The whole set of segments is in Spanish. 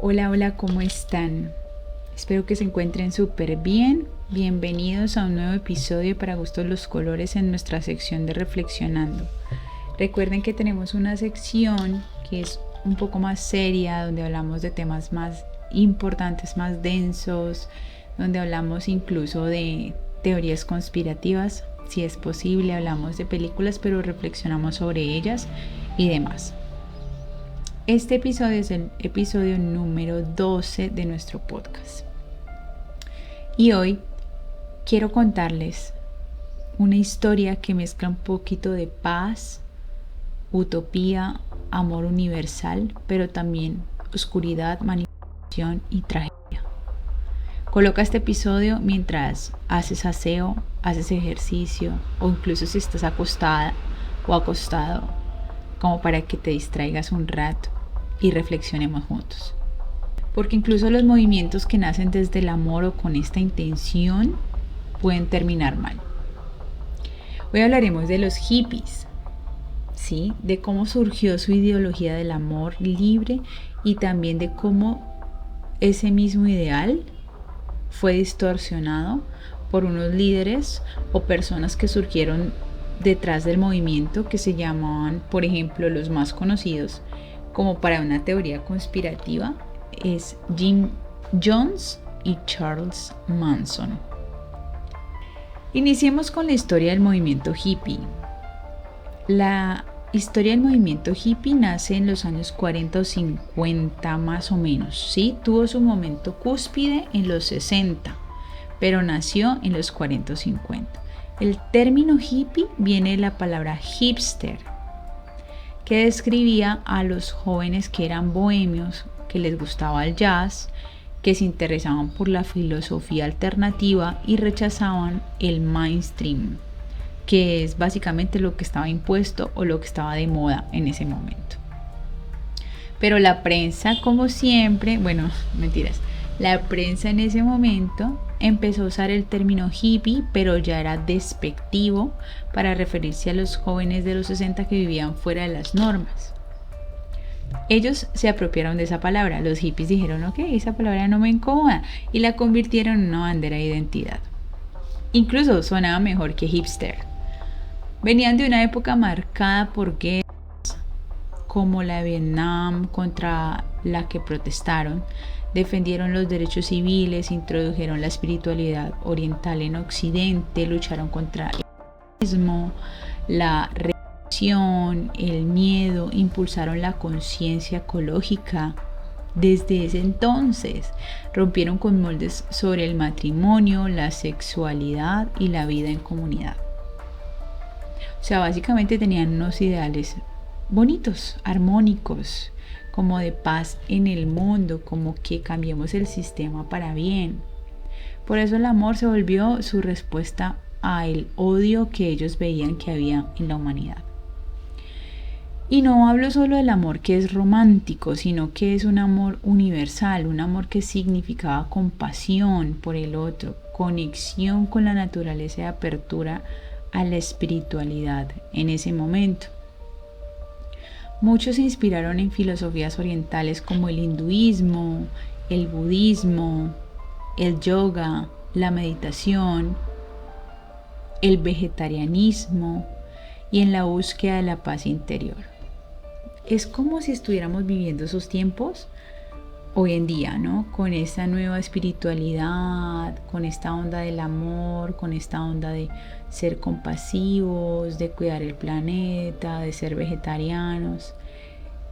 Hola, hola, ¿cómo están? Espero que se encuentren súper bien. Bienvenidos a un nuevo episodio para Gustos los Colores en nuestra sección de Reflexionando. Recuerden que tenemos una sección que es un poco más seria, donde hablamos de temas más importantes, más densos, donde hablamos incluso de teorías conspirativas, si es posible, hablamos de películas, pero reflexionamos sobre ellas y demás. Este episodio es el episodio número 12 de nuestro podcast. Y hoy quiero contarles una historia que mezcla un poquito de paz, utopía, amor universal, pero también oscuridad, manipulación y tragedia. Coloca este episodio mientras haces aseo, haces ejercicio o incluso si estás acostada o acostado, como para que te distraigas un rato y reflexionemos juntos. Porque incluso los movimientos que nacen desde el amor o con esta intención pueden terminar mal. Hoy hablaremos de los hippies, ¿sí? De cómo surgió su ideología del amor libre y también de cómo ese mismo ideal fue distorsionado por unos líderes o personas que surgieron detrás del movimiento que se llamaban, por ejemplo, los más conocidos como para una teoría conspirativa es Jim Jones y Charles Manson. Iniciemos con la historia del movimiento hippie. La historia del movimiento hippie nace en los años 40 o 50 más o menos, ¿sí? Tuvo su momento cúspide en los 60, pero nació en los 40 o 50. El término hippie viene de la palabra hipster, que describía a los jóvenes que eran bohemios, que les gustaba el jazz, que se interesaban por la filosofía alternativa y rechazaban el mainstream, que es básicamente lo que estaba impuesto o lo que estaba de moda en ese momento. Pero la prensa, como siempre, la prensa en ese momento empezó a usar el término hippie, pero ya era despectivo para referirse a los jóvenes de los 60 que vivían fuera de las normas. Ellos se apropiaron de esa palabra. Los hippies dijeron, ok, esa palabra no me incomoda, y la convirtieron en una bandera de identidad. Incluso sonaba mejor que hipster. Venían de una época marcada por guerras como la de Vietnam, contra la que protestaron. Defendieron los derechos civiles, introdujeron la espiritualidad oriental en Occidente, lucharon contra el racismo, la represión, el miedo, impulsaron la conciencia ecológica. Desde ese entonces rompieron con moldes sobre el matrimonio, la sexualidad y la vida en comunidad. O sea, básicamente tenían unos ideales bonitos, armónicos, como de paz en el mundo, como que cambiemos el sistema para bien. Por eso el amor se volvió su respuesta al odio que ellos veían que había en la humanidad. Y no hablo solo del amor que es romántico, sino que es un amor universal, un amor que significaba compasión por el otro, conexión con la naturaleza y apertura a la espiritualidad en ese momento. Muchos se inspiraron en filosofías orientales como el hinduismo, el budismo, el yoga, la meditación, el vegetarianismo y en la búsqueda de la paz interior. Es como si estuviéramos viviendo esos tiempos hoy en día, ¿no? Con esta nueva espiritualidad, con esta onda del amor, con esta onda de ser compasivos, de cuidar el planeta, de ser vegetarianos.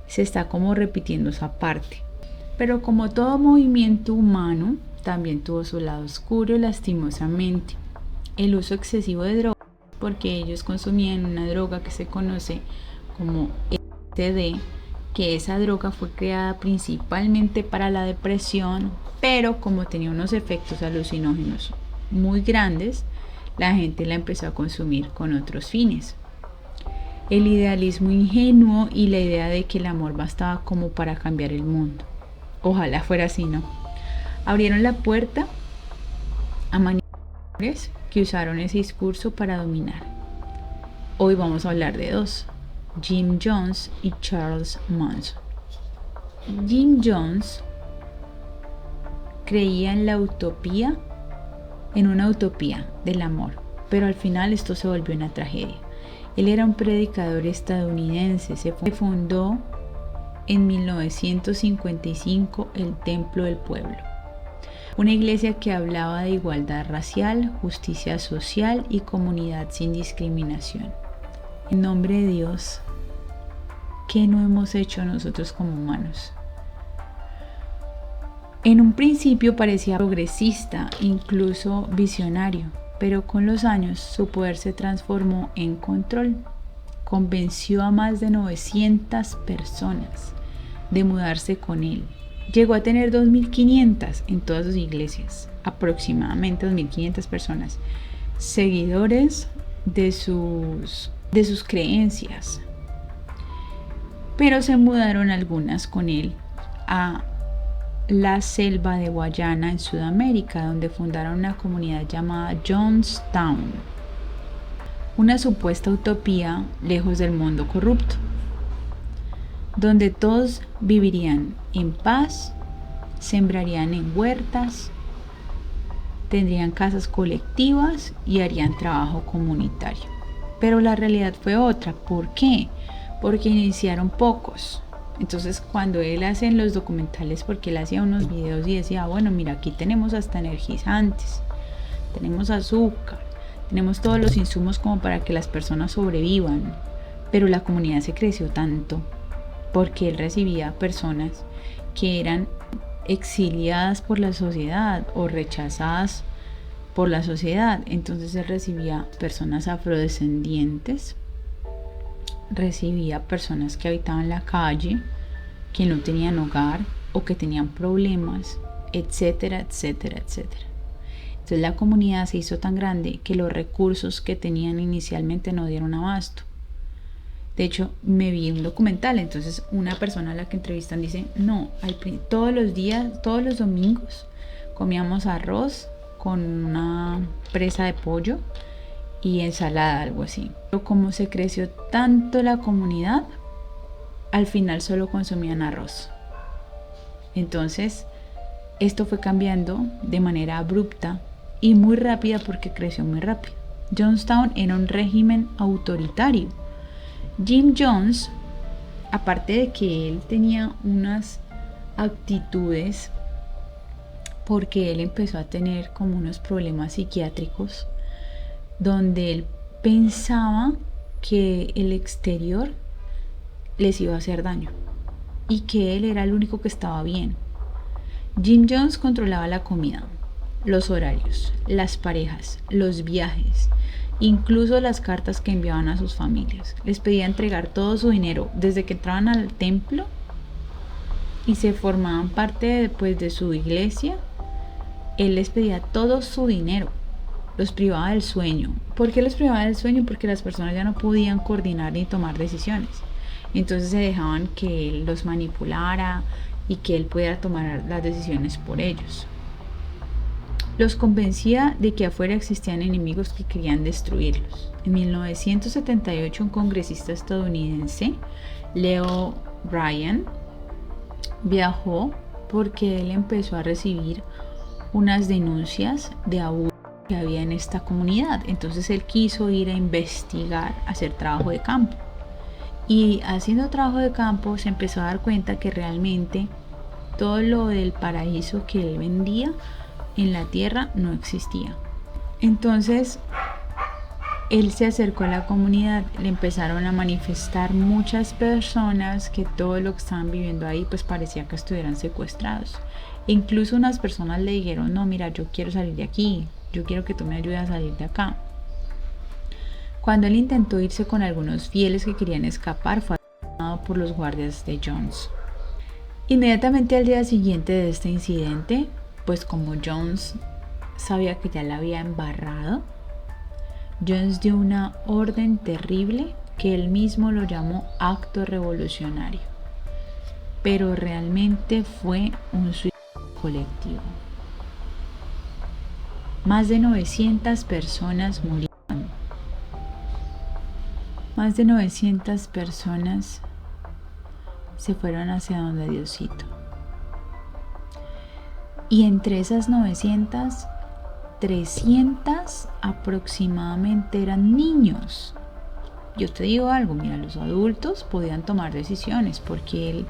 Se está como repitiendo esa parte. Pero como todo movimiento humano, también tuvo su lado oscuro, lastimosamente. El uso excesivo de drogas, porque ellos consumían una droga que se conoce como LSD, que esa droga fue creada principalmente para la depresión, pero como tenía unos efectos alucinógenos muy grandes, la gente la empezó a consumir con otros fines. El idealismo ingenuo y la idea de que el amor bastaba como para cambiar el mundo. Ojalá fuera así, ¿no? Abrieron la puerta a manipuladores que usaron ese discurso para dominar. Hoy vamos a hablar de dos: Jim Jones y Charles Manson. Jim Jones creía en la utopía, en una utopía del amor, pero al final esto se volvió una tragedia. Él era un predicador estadounidense, se fundó en 1955 el Templo del Pueblo, una iglesia que hablaba de igualdad racial, justicia social y comunidad sin discriminación. En nombre de Dios, ¿qué no hemos hecho nosotros como humanos? En un principio parecía progresista, incluso visionario, pero con los años su poder se transformó en control. Convenció a más de 900 personas de mudarse con él. Llegó a tener 2.500 en todas sus iglesias, aproximadamente 2.500 personas, seguidores de sus creencias. Pero se mudaron algunas con él a la selva de Guayana en Sudamérica, donde fundaron una comunidad llamada Jonestown, una supuesta utopía lejos del mundo corrupto, donde todos vivirían en paz, sembrarían en huertas, tendrían casas colectivas y harían trabajo comunitario. Pero la realidad fue otra. ¿Por qué? Porque iniciaron pocos. Entonces cuando él hace los documentales, porque él hacía unos videos y decía, bueno, mira, aquí tenemos hasta energizantes, tenemos azúcar, tenemos todos los insumos como para que las personas sobrevivan, pero la comunidad se creció tanto porque él recibía personas que eran exiliadas por la sociedad o rechazadas por la sociedad. Entonces él recibía personas afrodescendientes, recibía personas que habitaban la calle, que no tenían hogar o que tenían problemas, etcétera, etcétera, etcétera. Entonces la comunidad se hizo tan grande que los recursos que tenían inicialmente no dieron abasto. De hecho, me vi un documental, entonces una persona a la que entrevistan dice, no, todos los días, todos los domingos comíamos arroz con una presa de pollo y ensalada, algo así. Pero como se creció tanto la comunidad, al final solo consumían arroz. Entonces, esto fue cambiando de manera abrupta y muy rápida porque creció muy rápido. Jonestown era un régimen autoritario. Jim Jones, aparte de que él tenía unas actitudes, porque él empezó a tener como unos problemas psiquiátricos, donde él pensaba que el exterior les iba a hacer daño y que él era el único que estaba bien. Jim Jones controlaba la comida, los horarios, las parejas, los viajes, incluso las cartas que enviaban a sus familias. Les pedía entregar todo su dinero desde que entraban al templo y se formaban parte de su iglesia. Él les pedía todo su dinero, los privaba del sueño. ¿Por qué los privaba del sueño? Porque las personas ya no podían coordinar ni tomar decisiones. Entonces se dejaban que él los manipulara y que él pudiera tomar las decisiones por ellos. Los convencía de que afuera existían enemigos que querían destruirlos. En 1978, un congresista estadounidense, Leo Ryan, viajó porque él empezó a recibir unas denuncias de abuso que había en esta comunidad. Entonces él quiso ir a investigar, hacer trabajo de campo. Y haciendo trabajo de campo se empezó a dar cuenta que realmente todo lo del paraíso que él vendía en la tierra no existía. Entonces él se acercó a la comunidad, le empezaron a manifestar muchas personas que todo lo que estaban viviendo ahí pues parecía que estuvieran secuestrados. E incluso unas personas le dijeron, no, mira, yo quiero salir de aquí, yo quiero que tú me ayudes a salir de acá. Cuando él intentó irse con algunos fieles que querían escapar, fue asesinado por los guardias de Jones. Inmediatamente al día siguiente de este incidente, pues como Jones sabía que ya la había embarrado, Jones dio una orden terrible que él mismo lo llamó acto revolucionario, pero realmente fue un suicidio colectivo. Más de 900 personas murieron. Más de 900 personas se fueron hacia donde Diosito. Y entre esas 900, 300 aproximadamente eran niños. Yo te digo algo, mira, los adultos podían tomar decisiones porque él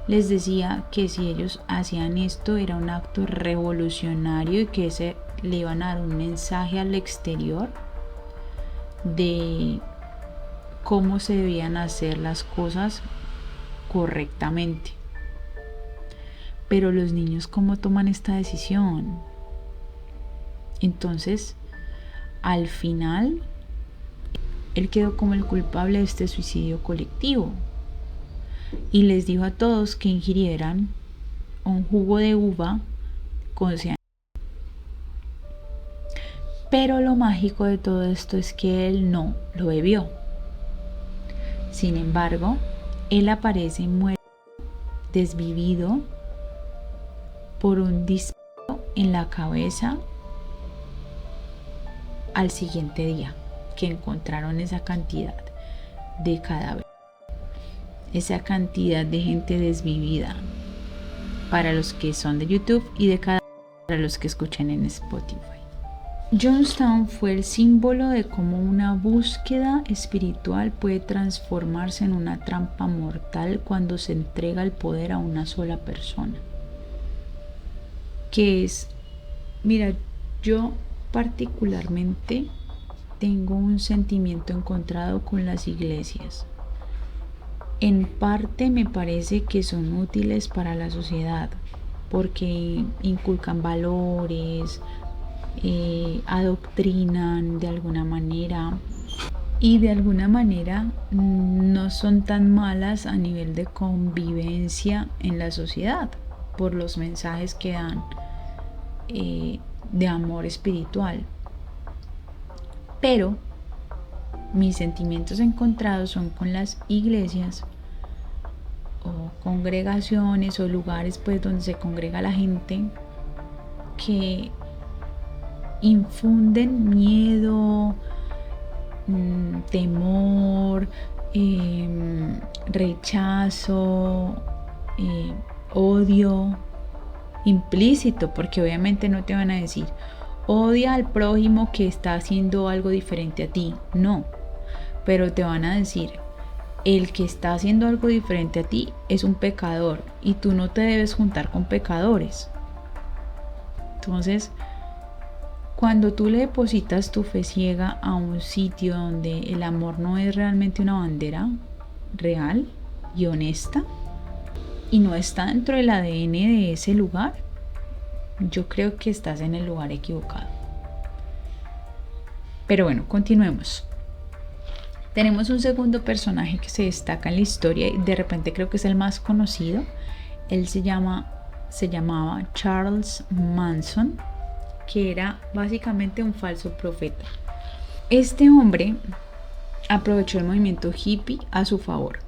les decía que si ellos hacían esto era un acto revolucionario y que le iban a dar un mensaje al exterior de cómo se debían hacer las cosas correctamente. Pero los niños, ¿cómo toman esta decisión? Entonces, al final, él quedó como el culpable de este suicidio colectivo y les dijo a todos que ingirieran un jugo de uva con cianuro. Pero lo mágico de todo esto es que él no lo bebió. Sin embargo, él aparece muerto, desvivido, por un disparo en la cabeza al siguiente día que encontraron esa cantidad de cadáveres, esa cantidad de gente desvivida, para los que son de YouTube y de cadáveres para los que escuchan en Spotify. Jonestown fue el símbolo de cómo una búsqueda espiritual puede transformarse en una trampa mortal cuando se entrega el poder a una sola persona. Mira, yo particularmente tengo un sentimiento encontrado con las iglesias. En parte me parece que son útiles para la sociedad porque inculcan valores, adoctrinan de alguna manera y de alguna manera no son tan malas a nivel de convivencia en la sociedad por los mensajes que dan de amor espiritual. Pero mis sentimientos encontrados son con las iglesias o congregaciones o lugares pues donde se congrega la gente que infunden miedo, temor, rechazo, odio implícito, porque obviamente no te van a decir odia al prójimo que está haciendo algo diferente a ti, no, pero te van a decir el que está haciendo algo diferente a ti es un pecador y tú no te debes juntar con pecadores. Entonces, cuando tú le depositas tu fe ciega a un sitio donde el amor no es realmente una bandera real y honesta y no está dentro del ADN de ese lugar, yo creo que estás en el lugar equivocado. Pero bueno, continuemos. Tenemos un segundo personaje que se destaca en la historia y de repente creo que es el más conocido. Él se llamaba Charles Manson, que era básicamente un falso profeta. Este hombre aprovechó el movimiento hippie a su favor.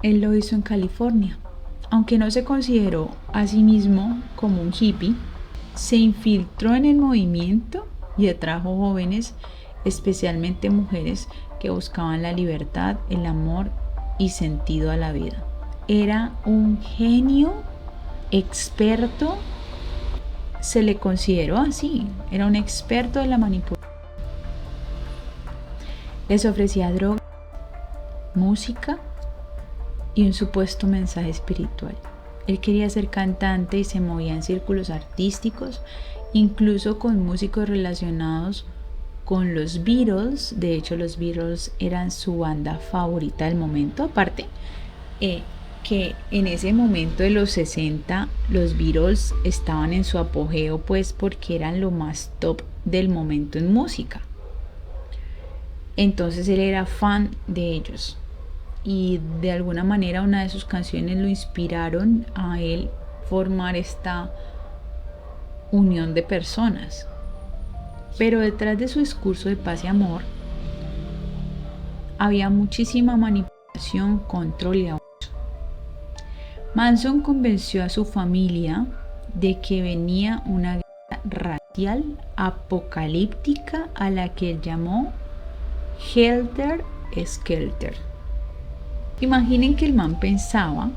Él lo hizo en California. Aunque no se consideró a sí mismo como un hippie, se infiltró en el movimiento y atrajo jóvenes, especialmente mujeres que buscaban la libertad, el amor y sentido a la vida. Era un genio experto, se le consideró así, era un experto de la manipulación. Les ofrecía droga, música y un supuesto mensaje espiritual. Él quería ser cantante y se movía en círculos artísticos, incluso con músicos relacionados con los Beatles. De hecho, los Beatles eran su banda favorita del momento. Aparte, que en ese momento de los 60 los Beatles estaban en su apogeo, pues porque eran lo más top del momento en música. Entonces él era fan de ellos. Y de alguna manera una de sus canciones lo inspiraron a él formar esta unión de personas. Pero detrás de su discurso de paz y amor había muchísima manipulación, control y abuso. Manson convenció a su familia de que venía una guerra racial apocalíptica a la que él llamó Helter Skelter. Imaginen que el man pensaba,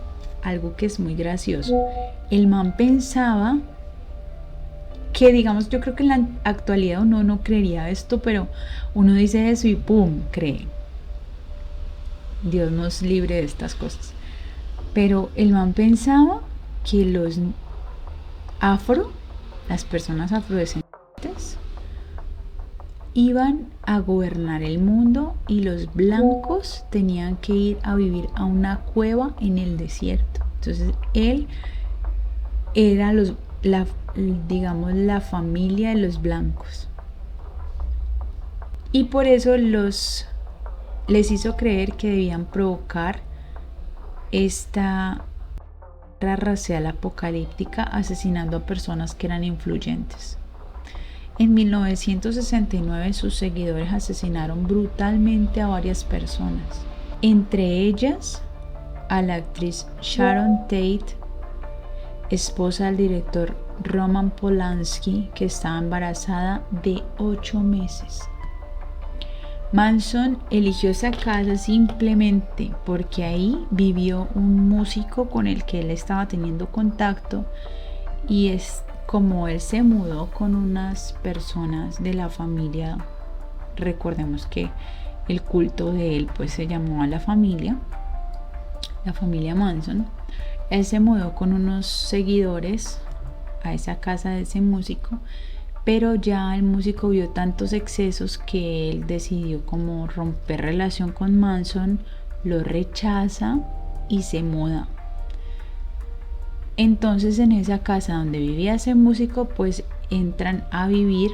algo que es muy gracioso, el man pensaba que digamos, yo creo que en la actualidad uno no creería esto, pero uno dice eso y ¡pum! Cree. Dios nos libre de estas cosas. Pero el man pensaba que los las personas afrodescendientes, iban a gobernar el mundo y los blancos tenían que ir a vivir a una cueva en el desierto. Entonces él era digamos la familia de los blancos. Y por eso les hizo creer que debían provocar esta guerra racial apocalíptica asesinando a personas que eran influyentes. En 1969 sus seguidores asesinaron brutalmente a varias personas, entre ellas a la actriz Sharon Tate, esposa del director Roman Polanski, que estaba embarazada de 8 meses. Manson eligió esa casa simplemente porque ahí vivió un músico con el que él estaba teniendo contacto, y como él se mudó con unas personas de la familia, recordemos que el culto de él pues se llamó a la familia Manson. Él se mudó con unos seguidores a esa casa de ese músico, pero ya el músico vio tantos excesos que él decidió como romper relación con Manson, lo rechaza y se muda. Entonces en esa casa donde vivía ese músico pues entran a vivir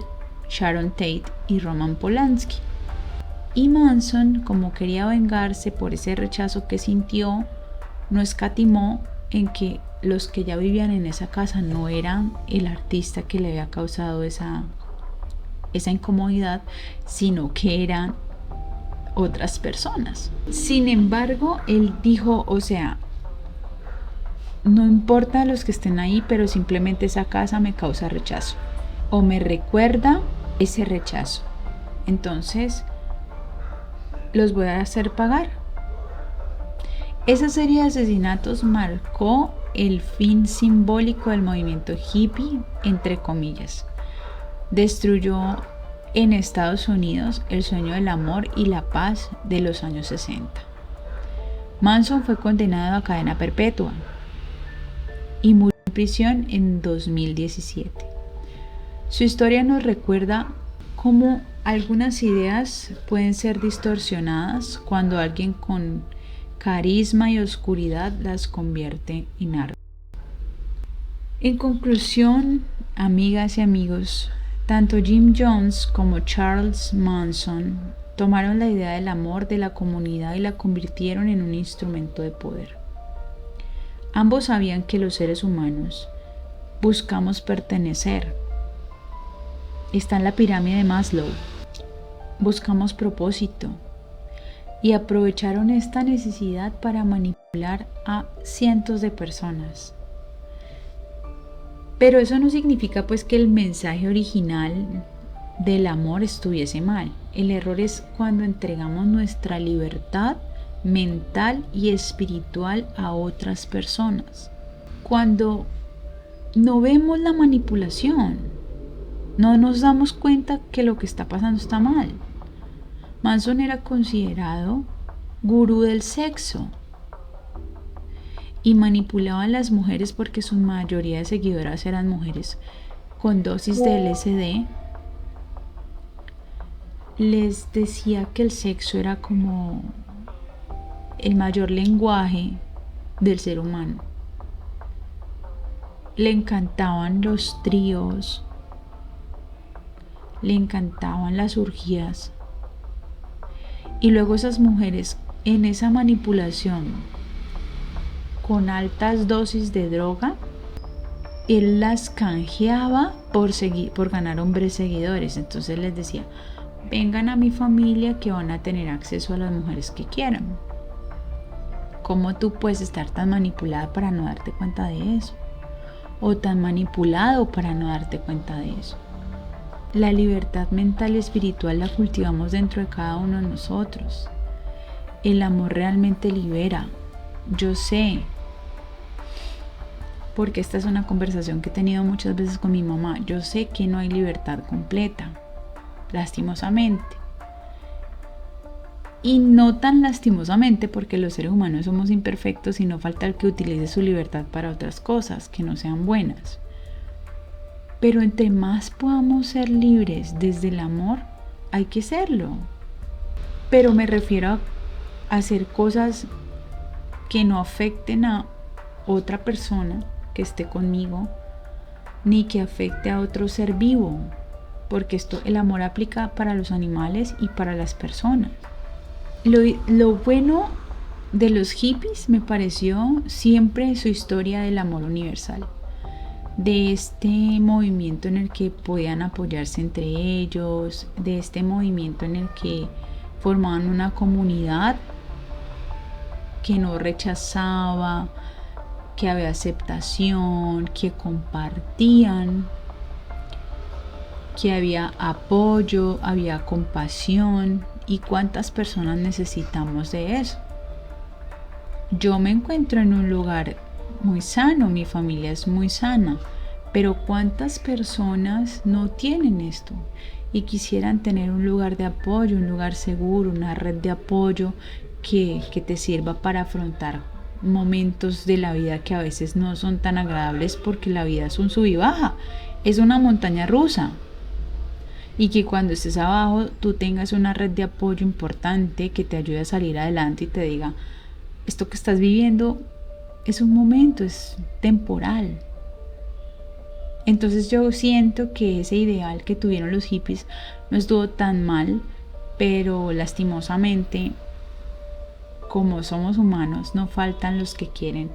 Sharon Tate y Roman Polanski. Y Manson, como quería vengarse por ese rechazo que sintió, no escatimó en que los que ya vivían en esa casa no eran el artista que le había causado esa incomodidad, sino que eran otras personas. Sin embargo, él dijo, o sea, no importa los que estén ahí, pero simplemente esa casa me causa rechazo o me recuerda ese rechazo. Entonces, los voy a hacer pagar. Esa serie de asesinatos marcó el fin simbólico del movimiento hippie, entre comillas. Destruyó en Estados Unidos el sueño del amor y la paz de los años 60. Manson fue condenado a cadena perpetua y murió en prisión en 2017. Su historia nos recuerda cómo algunas ideas pueden ser distorsionadas cuando alguien con carisma y oscuridad las convierte en arte. En conclusión, amigas y amigos, tanto Jim Jones como Charles Manson tomaron la idea del amor de la comunidad y la convirtieron en un instrumento de poder. Ambos sabían que los seres humanos buscamos pertenecer. Está en la pirámide de Maslow. Buscamos propósito. Y aprovecharon esta necesidad para manipular a cientos de personas. Pero eso no significa pues que el mensaje original del amor estuviese mal. El error es cuando entregamos nuestra libertad mental y espiritual a otras personas. Cuando no vemos la manipulación, no nos damos cuenta que lo que está pasando está mal. Manson era considerado gurú del sexo y manipulaba a las mujeres porque su mayoría de seguidoras eran mujeres con dosis de LSD. Les decía que el sexo era como el mayor lenguaje del ser humano. Le encantaban los tríos, le encantaban las orgías. Y luego esas mujeres en esa manipulación con altas dosis de droga, él las canjeaba por ganar hombres seguidores. Entonces les decía, vengan a mi familia que van a tener acceso a las mujeres que quieran. ¿Cómo tú puedes estar tan manipulada para no darte cuenta de eso? O tan manipulado para no darte cuenta de eso. La libertad mental y espiritual la cultivamos dentro de cada uno de nosotros. El amor realmente libera. Yo sé porque esta es una conversación que he tenido muchas veces con mi mamá. Yo sé que no hay libertad completa, lastimosamente. Y no tan lastimosamente, porque los seres humanos somos imperfectos y no falta el que utilice su libertad para otras cosas que no sean buenas. Pero entre más podamos ser libres desde el amor, hay que serlo. Pero me refiero a hacer cosas que no afecten a otra persona que esté conmigo, ni que afecte a otro ser vivo, porque el amor aplica para los animales y para las personas. Lo bueno de los hippies me pareció siempre su historia del amor universal, de este movimiento en el que podían apoyarse entre ellos, de este movimiento en el que formaban una comunidad que no rechazaba, que había aceptación, que compartían, que había apoyo, había compasión. ¿Y cuántas personas necesitamos de eso? Yo me encuentro en un lugar muy sano, mi familia es muy sana, pero ¿cuántas personas no tienen esto? Y quisieran tener un lugar de apoyo, un lugar seguro, una red de apoyo que te sirva para afrontar momentos de la vida que a veces no son tan agradables, porque la vida es un sub y baja, es una montaña rusa. Y que cuando estés abajo tú tengas una red de apoyo importante que te ayude a salir adelante y te diga: esto que estás viviendo es un momento, es temporal. Entonces yo siento que ese ideal que tuvieron los hippies no estuvo tan mal, pero lastimosamente, como somos humanos, no faltan los que quieren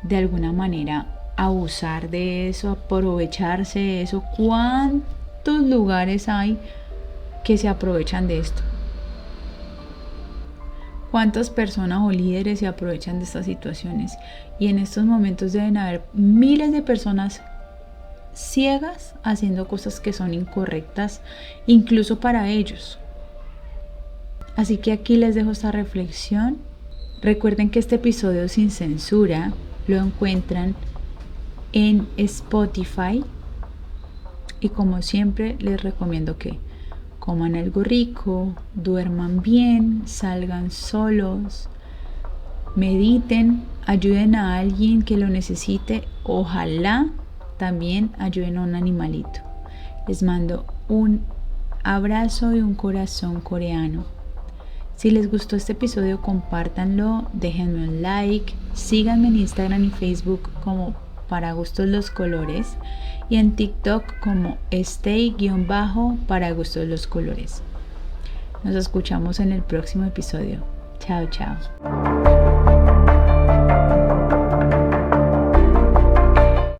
de alguna manera abusar de eso, aprovecharse de eso. ¿Cuántos lugares hay que se aprovechan de esto? ¿Cuántas personas o líderes se aprovechan de estas situaciones? Y en estos momentos deben haber miles de personas ciegas haciendo cosas que son incorrectas, incluso para ellos. Así que aquí les dejo esta reflexión. Recuerden que este episodio sin censura lo encuentran en Spotify. Y como siempre les recomiendo que coman algo rico, duerman bien, salgan solos, mediten, ayuden a alguien que lo necesite. Ojalá también ayuden a un animalito. Les mando un abrazo y un corazón coreano. Si les gustó este episodio, compártanlo, déjenme un like, síganme en Instagram y Facebook como Para Gustos los Colores y en TikTok como stay_para gustos los colores. Nos escuchamos en el próximo episodio. Chao, chao.